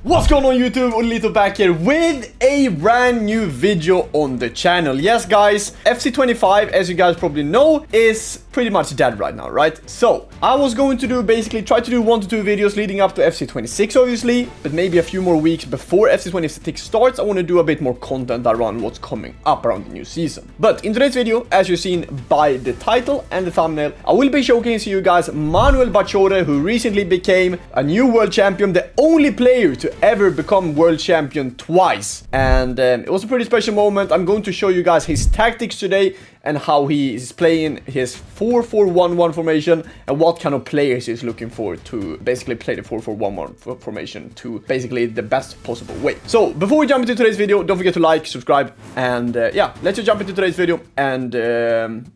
What's going on YouTube? Ollelito back here with a brand new video on the channel. Yes guys, FC25, as you guys probably know, is pretty much dead right now, right? So I was going to try to do 1 to 2 videos leading up to FC26 obviously, but maybe a few more weeks before FC26 starts. I want to do a bit more content around what's coming up around the new season. But in today's video, as you've seen by the title and the thumbnail, I will be showcasing you guys Manuel Bachore, who recently became a new world champion, the only player to ever become world champion twice. And it was a pretty special moment. I'm going to show you guys his tactics today and how he is playing his 4-4-1-1 formation and what kind of players he's looking for to basically play the 4-4-1-1 formation to basically the best possible way. So before we jump into today's video, don't forget to like, subscribe, and yeah, let's just jump into today's video and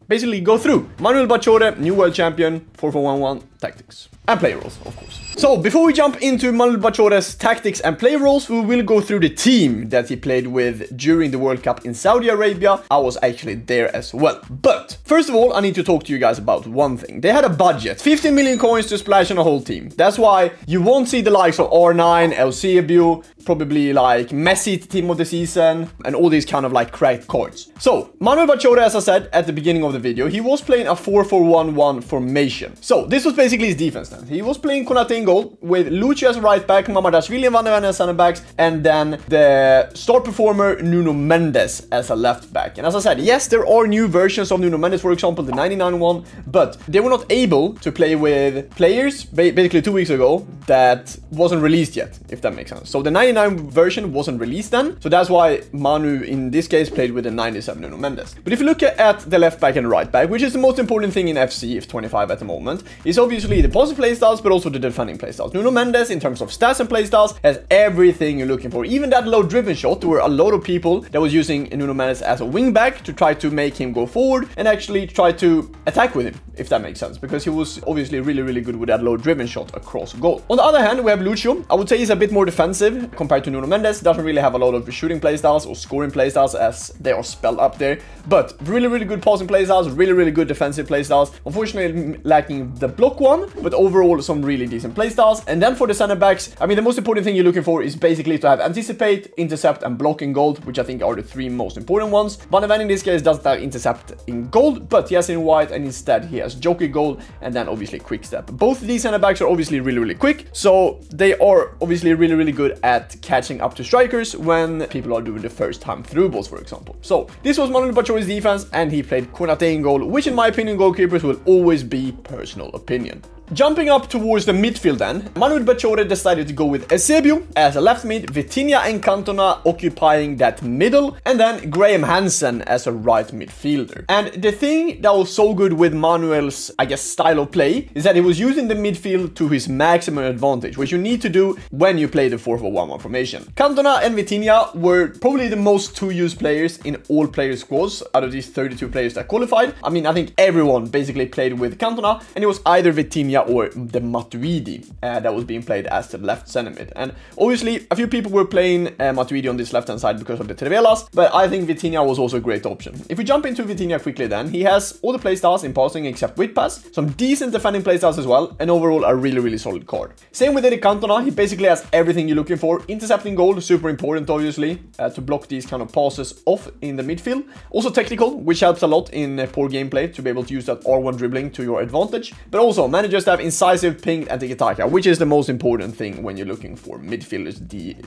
basically go through Manuel Bachore, new world champion, 4-4-1-1 tactics and play roles, of course. So before we jump into Manuel Bachore's tactics and play roles, we will go through the team that he played with during the World Cup in Saudi Arabia. I was actually there as well. But first of all, I need to talk to you guys about one thing. They had a budget, 15 million coins to splash on a whole team. That's why you won't see the likes of R9, Eusebio, probably like Messi team of the season, and all these kind of like cracked cards. So Manuel Bachore, as I said at the beginning of the video, he was playing a 4-4-1-1 formation. So this was basically his defense then. He was playing Konate in goal with Lucio as right back, Mamadashvili and Van de Ven as center backs, and then the star performer Nuno Mendes as a left back. And as I said, yes, there are new versions of Nuno Mendes, for example, the 99 one, but they were not able to play with players basically 2 weeks ago that wasn't released yet, if that makes sense. So the 99 version wasn't released then, so that's why Manu in this case played with the 97 Nuno Mendes. But if you look at the left back and right back, which is the most important thing in FC25 at the moment, is obviously the positive playstyles, but also the defending playstyles. Nuno Mendes, in terms of stats and playstyles, has everything you're looking for. Even that low driven shot, there were a lot of people that was using Nuno Mendes as a wing back to try to make him go forward and actually try to attack with him, if that makes sense, because he was obviously really good with that low driven shot across goal. On the other hand, we have Lucio. I would say he's a bit more defensive compared to Nuno Mendes. Doesn't really have a lot of shooting playstyles or scoring playstyles as they are spelled up there, but really good passing playstyles, really good defensive playstyles. Unfortunately lacking the block one, but overall some really decent playstyles. And then for the center backs, I mean, the most important thing you're looking for is basically to have anticipate, intercept, and block in gold, which I think are the 3 most important ones. Van de Ven in this case doesn't have intercept in gold, but he has in white, and instead he has jockey gold, and then obviously quick step. Both of these center backs are obviously really quick, so they are obviously really good at catching up to strikers when people are doing the first time through balls, for example. So this was Manuel Bachore's defense, and he played Konate in goal, which in my opinion, goalkeepers will always be personal opinion. Jumping up towards the midfield then, Manuel Bachore decided to go with Eusebio as a left mid, Vitinha and Cantona occupying that middle, and then Graham Hansen as a right midfielder. And the thing that was so good with Manuel's, I guess, style of play is that he was using the midfield to his maximum advantage, which you need to do when you play the 4-4-1-1 formation. Cantona and Vitinha were probably the most 2-use players in all player squads out of these 32 players that qualified. I mean, I think everyone basically played with Cantona, and it was either Vitinha or the Matuidi that was being played as the left center mid. And obviously a few people were playing Matuidi on this left hand side because of the Trevelas, but I think Vitinha was also a great option. If we jump into Vitinha quickly then, he has all the playstyles in passing except with pass, some decent defending playstyles as well, and overall a really solid card. Same with Eric Cantona, he basically has everything you're looking for. Intercepting goal, super important obviously, to block these kind of passes off in the midfield. Also technical, which helps a lot in poor gameplay to be able to use that R1 dribbling to your advantage, but also managers to have incisive, pinged, and tiki-taka, which is the most important thing when you're looking for midfielders,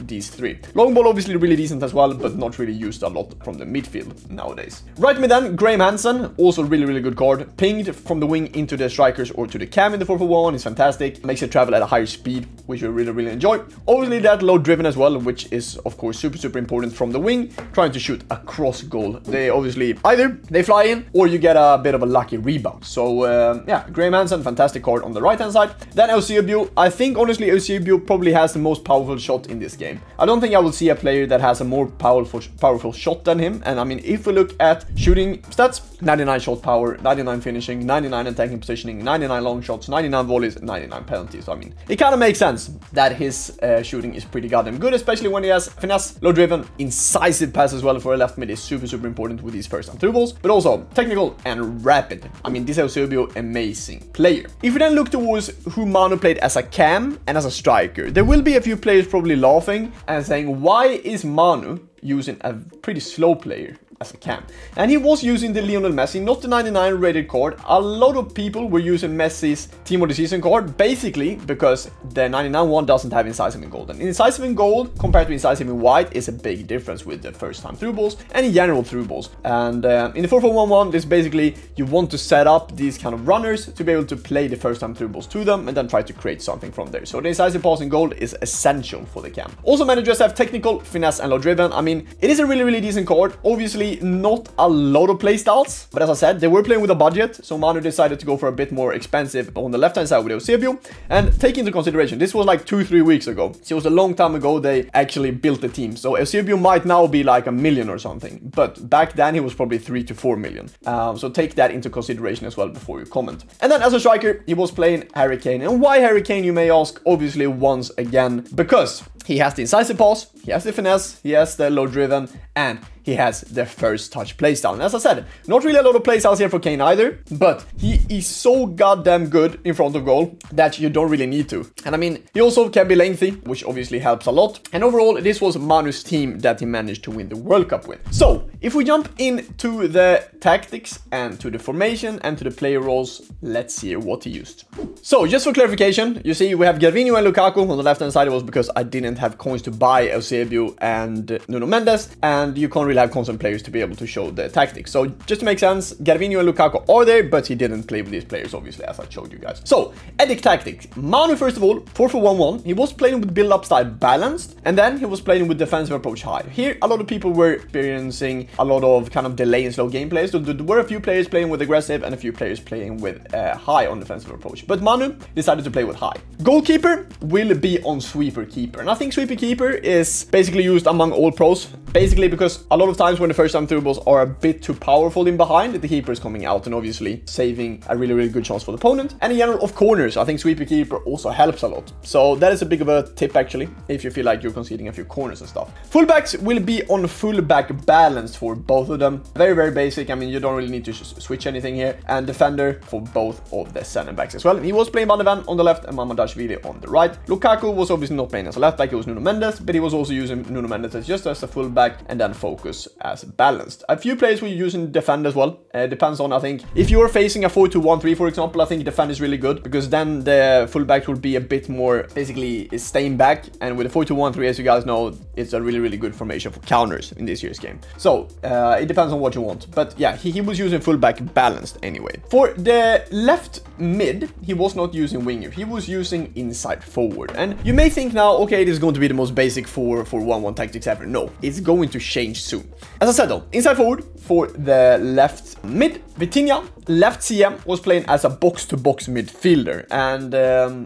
these 3. Long ball obviously really decent as well, but not really used a lot from the midfield nowadays. Right mid then, Graham Hansen, also really good card. Pinged from the wing into the strikers or to the cam in the 4-4-1 is fantastic. Makes it travel at a higher speed, which we really enjoy. Obviously that low driven as well, which is of course super important from the wing, trying to shoot across goal. They obviously either they fly in or you get a bit of a lucky rebound. So yeah, Graham Hansen, fantastic card on the right hand side. Then Eusebio, I think honestly Eusebio probably has the most powerful shot in this game. I don't think I will see a player that has a more powerful shot than him. And I mean, if we look at shooting stats, 99 shot power, 99 finishing, 99 attacking positioning, 99 long shots, 99 volleys, 99 penalties. So I mean, it kind of makes sense that his shooting is pretty goddamn good, especially when he has finesse, low driven, incisive pass as well for a left mid is super important with these first time through balls, but also technical and rapid. I mean, this Eusebio, amazing player. If we then then look towards who Manu played as a cam and as a striker, there will be a few players probably laughing and saying, why is Manu using a pretty slow player as a cam? And he was using the Lionel Messi, not the 99 rated card. A lot of people were using Messi's Team of the Season card, basically because the 99 one doesn't have incisive in gold. And incisive in gold compared to incisive in white is a big difference with the first time through balls and in general through balls. And in the 4-4-1-1, this basically you want to set up these kind of runners to be able to play the first time through balls to them and then try to create something from there. So the incisive pass in gold is essential for the cam. Also, managers have technical, finesse, and low driven. I mean, it is a really, really decent card. Obviously, not a lot of playstyles, but as I said, they were playing with a budget, so Manu decided to go for a bit more expensive on the left-hand side with Eusebio. And take into consideration, this was like 2-3 weeks ago, so it was a long time ago they actually built the team. So Eusebio might now be like $1 million or something, but back then he was probably 3 to 4 million. So take that into consideration as well before you comment. And then as a striker, he was playing Harry Kane. And why Harry Kane, you may ask? Obviously, once again, because he has the incisive pass, he has the finesse, he has the low driven, and he has the first touch playstyle. And as I said, not really a lot of playstyles here for Kane either, but he is so goddamn good in front of goal that you don't really need to. And I mean, he also can be lengthy, which obviously helps a lot. And overall, this was Manu's team that he managed to win the World Cup with. So if we jump into the tactics and to the formation and to the player roles, let's see what he used. So just for clarification, you see we have Gervinho and Lukaku. On the left hand side, it was because I didn't have coins to buy Eusebio and Nuno Mendes, and you can't really have constant players to be able to show the tactics. So just to make sense, Gervinho and Lukaku are there, but he didn't play with these players, obviously, as I showed you guys. So Edic tactics. Manu, first of all, 4-4-1-1. He was playing with build-up style balanced, and then he was playing with defensive approach high. Here, a lot of people were experiencing a lot of kind of delay and slow gameplay. So there were a few players playing with aggressive and a few players playing with high on defensive approach. But Manu decided to play with high. Goalkeeper will be on sweeper keeper. And I think sweeper keeper is basically used among all pros. Basically because a lot of times when the first time through balls are a bit too powerful in behind, the keeper is coming out and obviously saving a really, really good chance for the opponent. And in general, of corners, I think sweeper keeper also helps a lot. So that is a big of a tip actually, if you feel like you're conceding a few corners and stuff. Fullbacks will be on fullback balance for both of them. Very, very basic. I mean, you don't really need to switch anything here. And defender for both of the center backs as well. He was playing Van de Ven on the left and Mamardashvili on the right. Lukaku was obviously not playing as a left back, it was Nuno Mendes, but he was also using Nuno Mendes as just as a fullback and then focus as balanced. A few players were using defend as well. Depends on, I think, if you're facing a 4-2-1-3, for example, I think defend is really good because then the fullback will be a bit more basically staying back. And with a 4-2-1-3, as you guys know, it's a really, really good formation for counters in this year's game. So it depends on what you want. But yeah, he was using fullback balanced anyway. For the left mid, he was not using winger. He was using inside forward. And you may think now, okay, this is going to be the most basic 4-1-1 tactics ever. No, it's going to change soon. As I said though, inside forward for the left mid, Vitinha, left CM, was playing as a box-to-box midfielder. And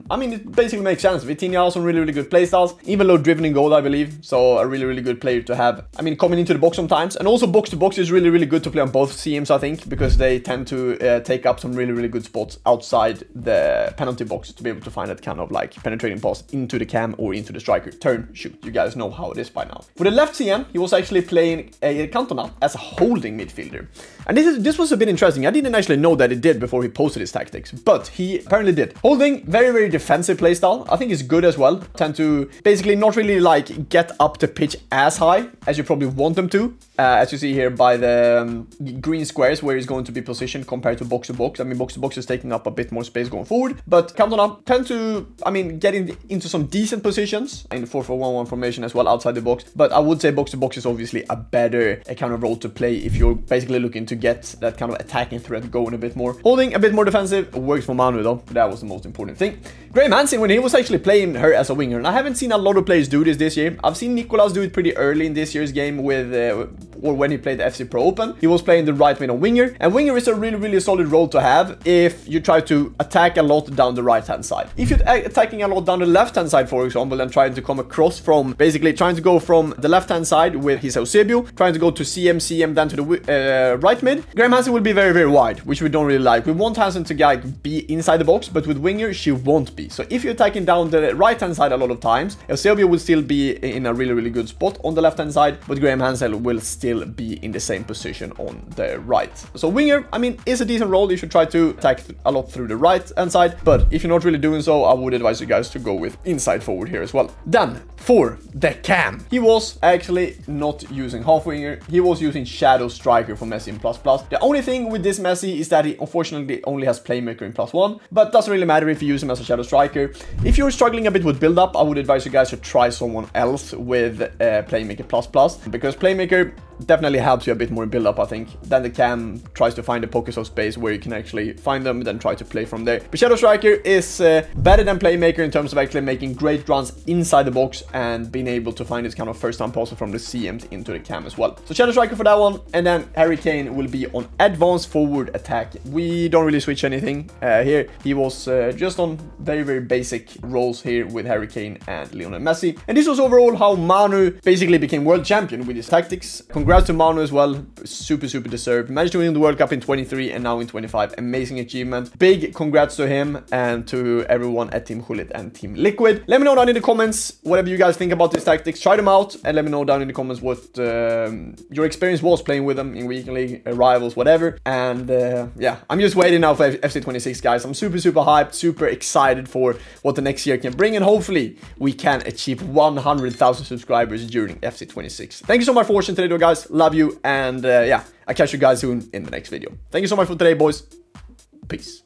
I mean, it basically makes sense. Vitinha has some really, really good playstyles, even low driven in goal, I believe. So a really, really good player to have. I mean, coming into the box sometimes. And also box-to-box is really, really good to play on both CMs, I think, because they tend to take up some really, really good spots outside the penalty box to be able to find that kind of like penetrating pass into the cam or into the striker. Turn, shoot. You guys know how it is by now. For the left CM, he was actually playing Cantona as a holding midfielder. And this was a bit interesting. I didn't actually know that it did before he posted his tactics, but he apparently did. Holding, very, very defensive playstyle. I think it's good as well. Tend to basically not really like get up the pitch as high as you probably want them to. As you see here by the green squares where he's going to be positioned compared to box-to-box. I mean, box-to-box is taking up a bit more space going forward, but Cantona tend to, I mean, get into some decent positions in the 4-4-1-1 formation as well outside the box. But I would say box-to-box is obviously a better kind of role to play if you're basically looking to get that kind of attacking threat going a bit more. Holding a bit more defensive works for Manu though. That was the most important thing. Graham Hansen, when he was actually playing her as a winger, and I haven't seen a lot of players do this year. I've seen Nicolas do it pretty early in this year's game with or when he played the FC Pro Open. He was playing the right mid on winger, and winger is a really, really solid role to have if you try to attack a lot down the right hand side. If you're attacking a lot down the left hand side, for example, and trying to come across from basically trying to go from the left hand side with his Eusebio, trying to go to CM, then to the right mid, Graham Hansen will be very, very wide, which we don't really like. We want Hansen to be inside the box, but with winger, she won't be. So if you're attacking down the right hand side a lot of times, Eusebio will still be in a really, really good spot on the left hand side, but Graham Hansen will still still be in the same position on the right. So winger, I mean, is a decent role. You should try to attack a lot through the right hand side, but if you're not really doing so, I would advise you guys to go with inside forward here as well. Then for the cam, he was actually not using half winger. He was using shadow striker for Messi in ++. The only thing with this Messi is that he unfortunately only has playmaker in +1, but doesn't really matter if you use him as a shadow striker. If you're struggling a bit with build up, I would advise you guys to try someone else with playmaker ++, because playmaker definitely helps you a bit more in build up, I think. Then the cam tries to find a pockets of space where you can actually find them, then try to play from there. But shadow striker is better than playmaker in terms of actually making great runs inside the box and being able to find this kind of first time passer from the CMs into the cam as well. So shadow striker for that one, and then Harry Kane will be on advanced forward attack. We don't really switch anything here. He was just on very basic roles here with Harry Kane and Lionel Messi. And this was overall how Manu basically became world champion with his tactics. Congrats to Manu as well. Super deserved. Managed to win the World Cup in 23 and now in 25. Amazing achievement. Big congrats to him and to everyone at Team Hullet and Team Liquid. Let me know down in the comments whatever you guys think about these tactics. Try them out and let me know down in the comments what your experience was playing with them in Weekend League, rivals, whatever. And yeah, I'm just waiting now for FC26, guys. I'm super hyped, super excited for what the next year can bring, and hopefully we can achieve 100,000 subscribers during FC26. Thank you so much for watching today, though, guys. Love you, and yeah, I'll catch you guys soon in the next video. Thank you so much for today, boys. Peace.